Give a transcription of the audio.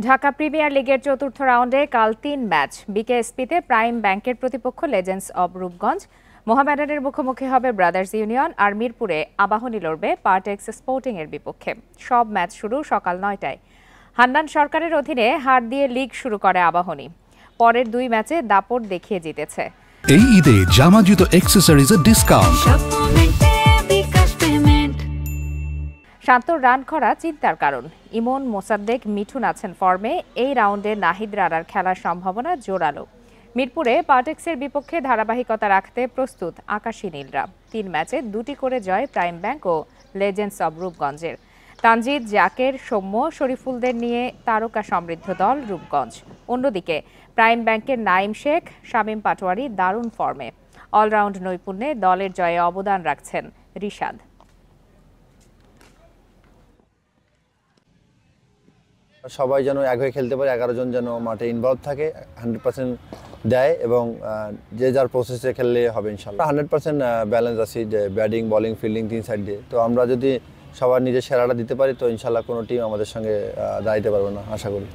Dhaka premier লিগের চতুর্থ রাউন্ডে কাল ৩ ম্যাচ। বিকেএসপিতে প্রাইম ব্যাংকের প্রতিপক্ষ লেজেন্ডস অব রূপগঞ্জ, মোহামেডানের মুখোমুখি হবে ব্রাদার্স ইউনিয়ন, আর মিরপুরে আবাহনী লড়বে পার্টেক্স স্পোর্টিং এর বিপক্ষে। সব ম্যাচ শুরু সকাল ৯টায়। হান্নান সরকারের অধীনে হার দিয়ে লিগ শুরু করে আবাহনী। পরের ২ ম্যাচে দাপট দেখিয়ে জিতেছে। এই ঈদে জামা জুতো অ্যাকসেসরিজের ডিসকাউন্ট। শান্তর রান করা চিন্তার কারণ। ইমন, মোসাদ্দেক, মিঠুন আছেন ফর্মে। এই রাউন্ডে নাহিদ রানার খেলার সম্ভাবনা জোরালো। মিরপুরে পার্টেক্সের বিপক্ষে ধারাবাহিকতা রাখতে প্রস্তুত আকাশী নীলরা। ৩ ম্যাচে ২টি করে জয় প্রাইম ব্যাংক ও লেজেন্ডস অব রূপগঞ্জের। তানজিদ, জাকের, সৌম্য, শরীফুলদের নিয়ে তারকা সমৃদ্ধ দল রূপগঞ্জ। অন্যদিকে প্রাইম ব্যাংকের নাইম শেখ, শামীম পাটোয়ারি দারুণ ফর্মে। অলরাউন্ড নৈপুণ্যে দলের জয়ে অবদান রাখছেন রিশাদ। সবাই যেন এক হয়ে খেলতে পারে, 11 জন যেন মাঠে ইনভলভ থাকে, 100% দেয় এবং যে যার প্রসেসে খেললে হবে ইনশাল্লাহ। 100% ব্যালেন্স আছি, যে ব্যাটিং, বোলিং, ফিল্ডিং 3 সাইড দিয়ে। তো আমরা যদি সবার নিজের সেরাটা দিতে পারি তো ইনশাল্লাহ কোনো টিম আমাদের সঙ্গে দাঁড়াইতে পারবে না, আশা করি।